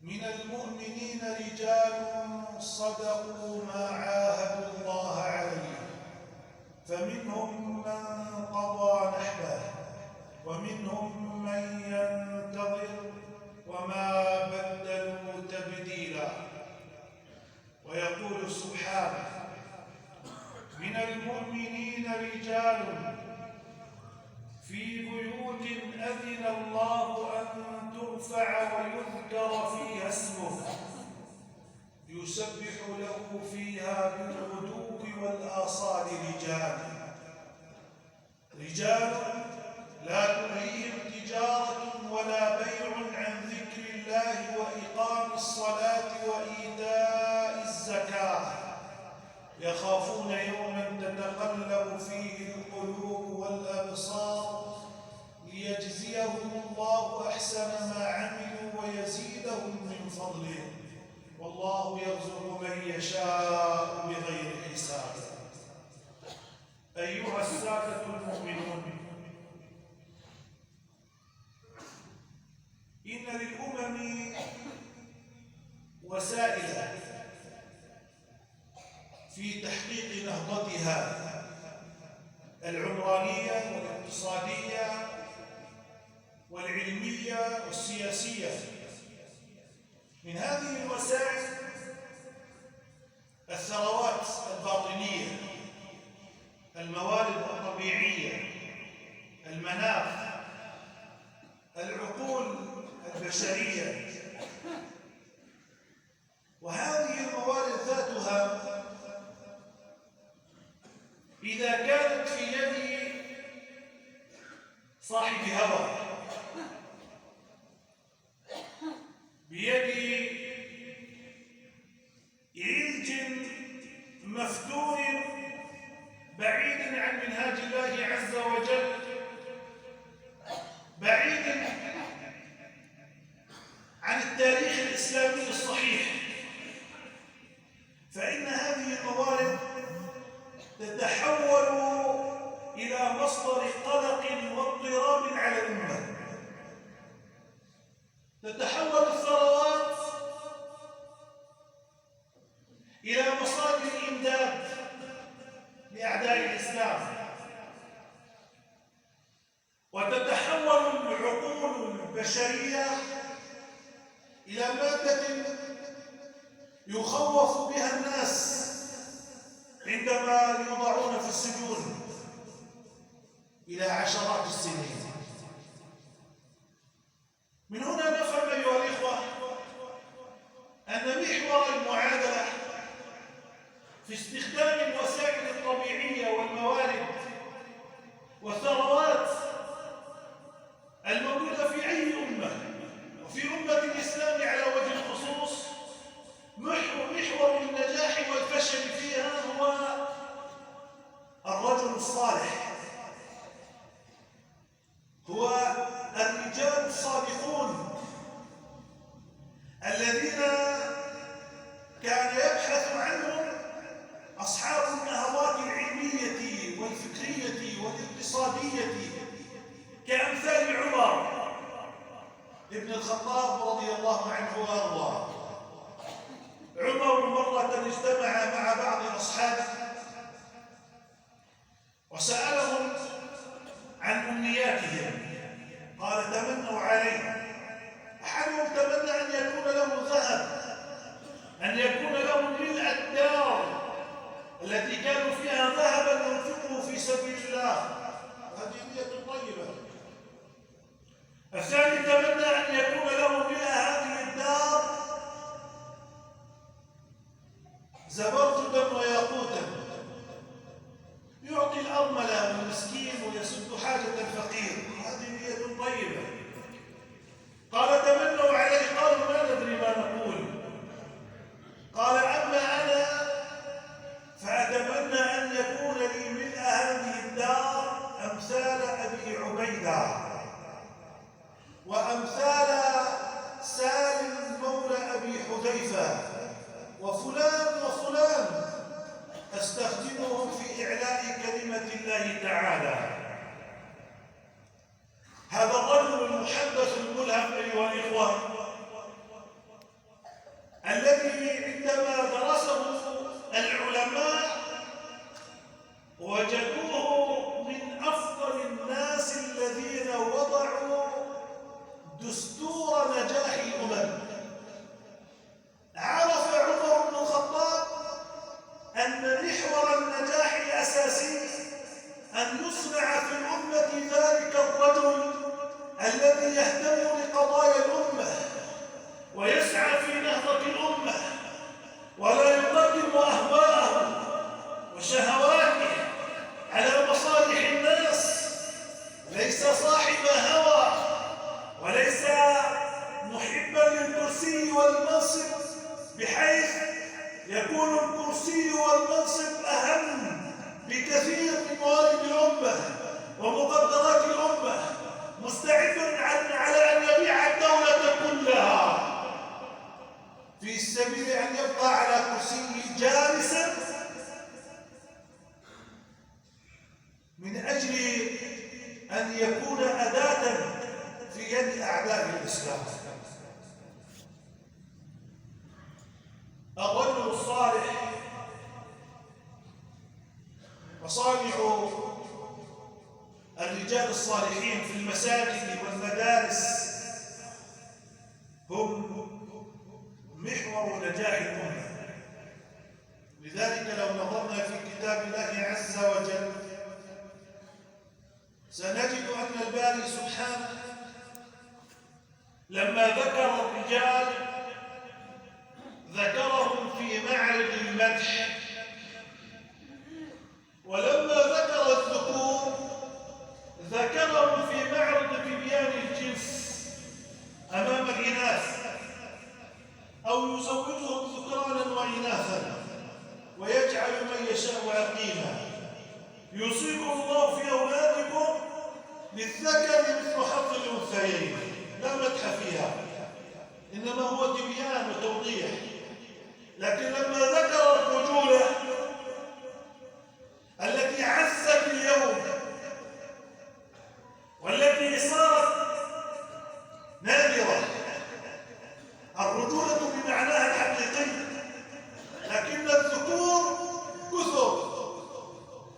من المؤمنين رجال صدقوا ما عاهدوا الله عليه فمنهم من قضى نحبه ومنهم من ينتظر وما بدلوا تبديلا. ويقول سبحانه: من المؤمنين رجال في بيوت أذن الله أن ترفع ويذكر فيها اسمه يسبح له فيها بالغدو والآصال رجال لا تلهيهم تجارة ولا بيع عن ذكر الله وإقام الصلاة وإيتاء الزكاة يخافون يوما تتقلب فيه القلوب والأبصار ليجزيهم الله أحسن ما عملوا ويزيدهم من فضله والله يرزق من يشاء بغير حساب. أيها السادة المؤمنون، إن للأمم وسائل في تحقيق نهضتها العمرانية والاقتصادية والعلمية والسياسية. من هذه الوسائل الثروات الباطنية، الموارد الطبيعية، المناخ، العقول البشرية. وهذه الموارد ذاتها إذا كانت في يد صاحب هوى، بيد عيج مفتون بعيد عن منهاج الله عز وجل، بعيد عن التاريخ الإسلامي الصحيح، فإن هذه الموارد تتحول إلى مصدر قلق واضطراب على الأمة. تتحول الثروات إلى مصادر إمداد لأعداء الإسلام، وتتحول العقول البشرية إلى مادة يخوف بها الناس عندما يوضعون في السجون إلى عشرات السنين. من هنا نفهم أيها الإخوة أن محور المعادلة في استخدام الوسائل الطبيعية والموارد والثروات الموجودة في أي أمة، وفي أمة الإسلام على وجه الخصوص، محور النجاح والفشل فيها هو الرجل الصالح، هو الرجال الصادقون الذين كان يبحث عنهم أصحاب النهضات العلمية والفكرية والاقتصادية كأمثال عمر ابن الخطاب رضي الله عنه وأرضاه. عمر مرة اجتمع مع بعض أصحابه وسألهم عن أمنياتهم، قال: تمنوا علي. أحدهم تمنى أن يكون له ذهب، أن يكون له ملء الدار التي كانوا فيها ذهبا ينفقه في سبيل الله، هذه نية طيبة. الثاني تمنى أن يكون له ملء هذه الدار زبرجدا وياقوتا يعطي الأرمل والمسكين ويسد حاجة الفقير، هذه نية طيبة. قال: تمنوا علي يوما عرف عمر بن الخطاب أن محور النجاح الأساسي أن يصنع في الأمة ذلك الرجل الذي يهتم بقضايا الأمة ويسعى في نهضة الأمة ولا يقدم أهواءه وشهواته على مصالح الناس، ليس صاحب هوى وليس محبا للكرسي والمنصب بحيث يكون الكرسي والمنصب أهم بكثير من موارد الأمة ومقدرات الأمة، مستعد على أن يبيع الدولة كلها في سبيل أن يبقى على كرسيه جالسا من أجل أن يكون أداة في يد أعداء الإسلام. الرجل الصالح وصالح الرجال الصالحين في المساجد والمدارس هم محور نجاح الأمة. لذلك لو نظرنا في كتاب الله عز وجل سنجد أن الباري سبحانه لما ذكر الرجال ذكرهم في معرض المدح، ولما ذكر الذكور ذكرهم في معرض بيان الجنس أمام الإناث، أو يزوجهم ذكرانا وإناثا ويجعل من يشاء عقيما. يوصيكم الله في أولادكم للذكر مثل حظ الأنثيين، لا مدح فيها، إنما هو تبيان وتوضيح. لكن لما ذكر الرجولة التي عزت اليوم والتي صارت نادرة، الرجولة بمعناها الحقيقي، لكن الذكور كثر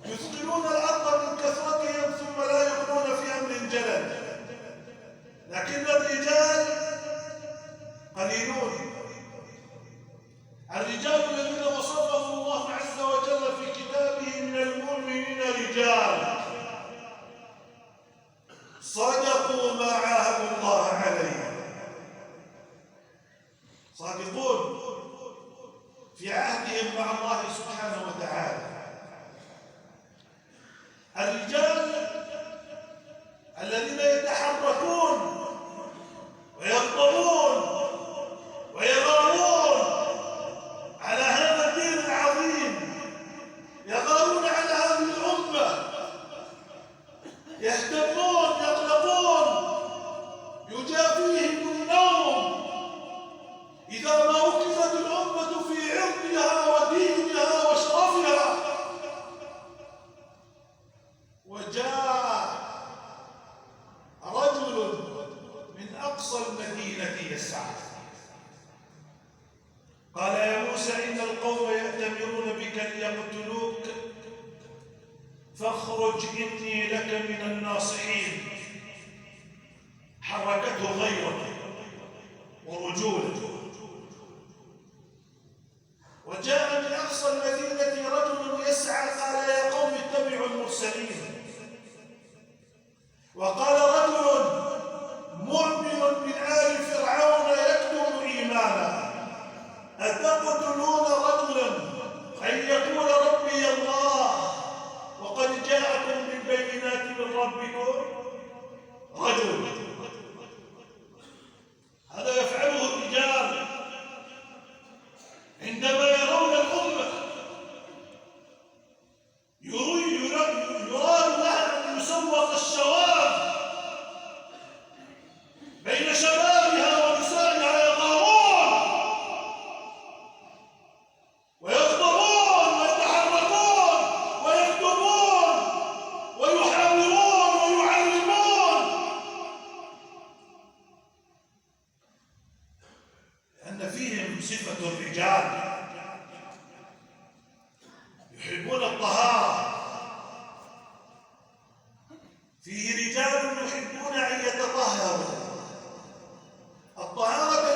يثقلون الأرض من كثرتهم ثم لا يغنون في أمر جلل، لكن الرجال قليلون. الرجال الذين وصفهم الله عز وجل في كتابه من المؤمنين رجال صدقوا ما عاهدوا الله عليه، صادقون في عهدهم مع الله سبحانه وتعالى. الرجال الذين يتحركون ويخطرون ويغارون على هذا الدين العظيم، يغارون على هذه الأمة، يهتمون يقلقون، يجافيهم النوم إذا ما وقفت الأمة في عرضها ودينها وشرفها. وجاء رجل من أقصى المدينة يسعى قال يا موسى إن القوم يأتمرون بك ليقتلوك فاخرج إني لك من الناصحين. حركته غيرة ورجولة. وجاء من أقصى المدينة رجل يسعى قال يا قوم اتبعوا المرسلين. وقال رجل مؤمن من آل فرعون يكتم إيمانا أتقتلون رجلا أن يقول ربي الله وقد جاءكم بالبينات من ربكم؟ رجل هذا يفعله الرجال عندما يرون الأمة يراد لها أن يسوق الشواذ بين شبابها ونسائها، يغارون ويغضبون ويتحركون ويكتبون ويحاورون ويعلمون، لأن فيهم صفة الرجال يحبون الطهارة. فيه رجال يحبون أن يتطهروا. الطهارة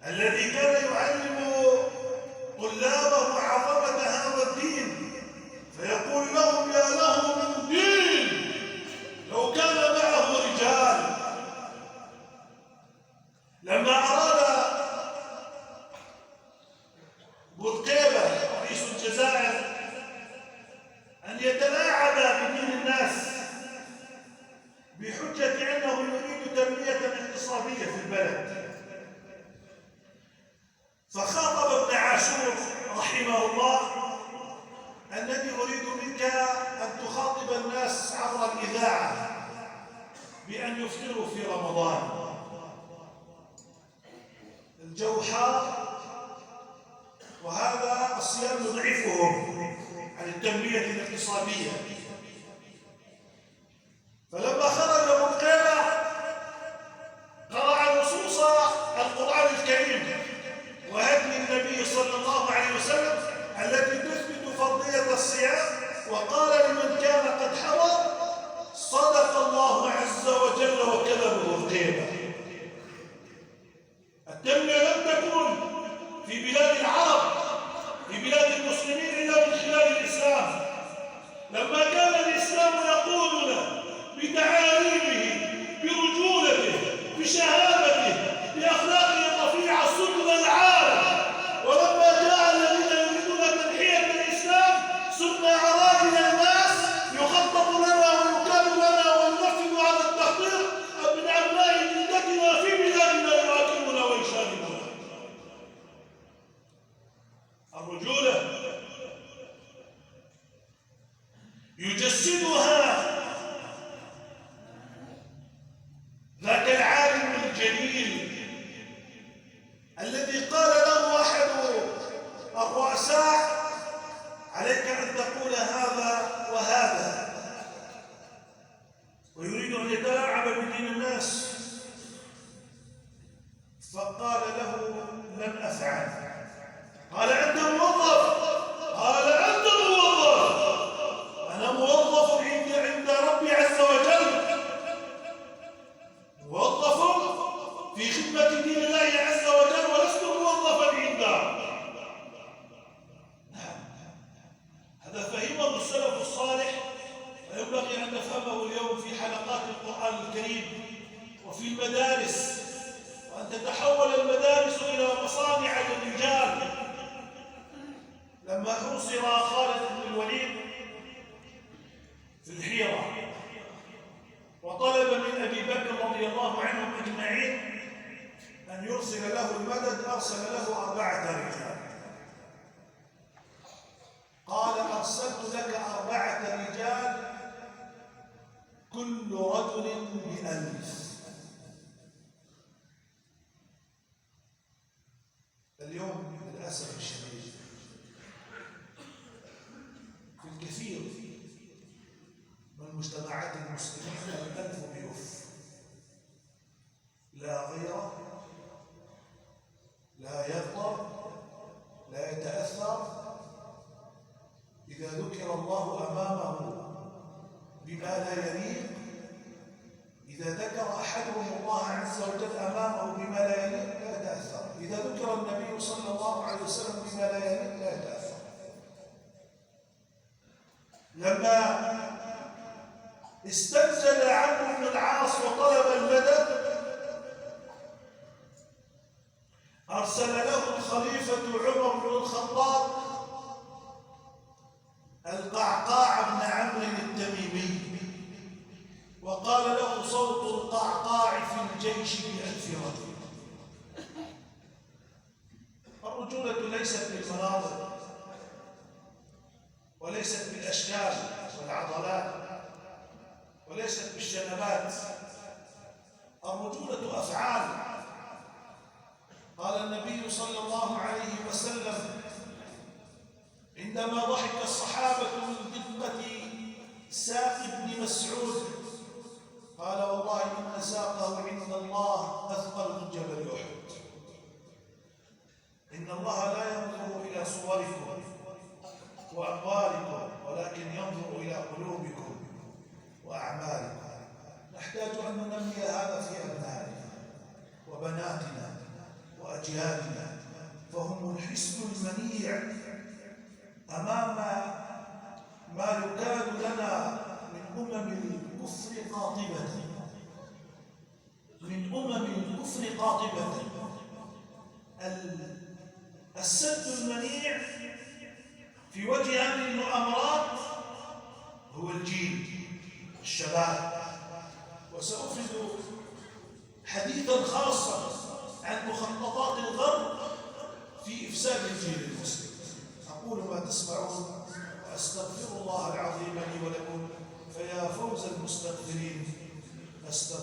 الذي كان يعلم طلابه عظمة هذا الدين، فيقول لهم: يا له من دين لو كان معه رجال. لما أراد بوتقيبة رئيس الجزائر أن يتلاعب بدين الناس بحجة أنه يريد تنمية اقتصادية في البلد، فخاطب ابن عاشور رحمه الله: أنني أريد منك أن تخاطب الناس عبر الإذاعة بأن يفطروا في رمضان. الجو حار وهذا الصيام يضعفهم عن التنمية الاقتصادية. فلما خرج بوتقيبة قرأ نصوص القرآن الكريم وهدي النبي صلى الله عليه وسلم التي تثبت فرضية الصيام، وقال لمن كان قد حضر: صدق الله عز وجل وكذب بوتقيبة. التنمية لم تكن في بلاد العرب، في بلاد المسلمين، إلا من خلال الإسلام. لما كان الإسلام يقودنا بتعاليمه، برجولته، بشهامته، بأخلاقه الرفيعة صدنا العالم، ولما جاء الذين يريدون تنحية الإسلام صرنا عرائل الناس يخطط لنا ويكاد لنا وننفذ على التخطيط من أبناء جلدتنا في بلادنا يراكمنا ويشاهدون. الرجولة يجسدها ذاك العالم الجليل الذي قال له أحد الرؤساء: عليك أن تقول هذا وهذا، ويريد أن يتلاعب بدين الناس. فقال له: لن أفعل. قال: أنت موظف. قال: أنت موظف. أنا موظف عند ربي عز وجل، موظف في خدمة دين الله عز وجل، ولست موظفا عنده. هذا فهمه السلف الصالح، وينبغي أن نفهمه اليوم في حلقات القرآن الكريم وفي المدارس، وأن تتحول المدارس إلى مصانع للرجال. لما حوصر خالد بن الوليد في الحيرة وطلب من أبي بكر رضي الله عنهم أجمعين أن يرسل له المدد، أرسل له 4 رجال. قال: أرسلت لك 4 رجال كل رجل ب1000. اليوم للأسف الشديد في الكثير من مجتمعات المسلمين الألف بيوف، لا غيرة، لا يغضب، لا يتأثر. إذا ذكر الله أمامه بما لا يليق، إذا ذكر أحدهم الله عز وجل أمامه بما لا يليق لا يتأثر. إذا ذكر النبي صلى الله عليه وسلم بما لا يليق لا يتأثر. لما استنزل عمرو بن العاص وطلب المدد، أرسل له الخليفة عمر بن الخطاب القعقاع بن عمرو التميمي، وقال له: صوت القعقاع في الجيش ب1000 رجل. الرجولة ليست بالمناظر، وليست بالأشكال والعضلات، وليست بالشنبات. الرجولة أفعال. قال النبي صلى الله عليه وسلم عندما ضحك الصحابة من دقة ساق ابن مسعود، قال: والله إن ساقه عند الله أثقل من جبل أحد. إن الله لا ينظر إلى صوركم وأموالكم، ولكن ينظر إلى قلوبكم وأعمالكم. نحتاج أن ننمي هذا في أبنائنا وبناتنا وأجيالنا. أجيالنا، فهم الحصن المنيع أمام ما يكاد لنا من الكفر قاطبة، السد المنيع في وجه هذه المؤامرات هو الجيل، الشباب. وسأفرد حديثا خاصا عن مخططات الغرب في إفساد الجيل المسلم. أقول ما تسمعون وأستغفر الله العظيم لي ولكم، فيا فوز المستغفرين. أستغفر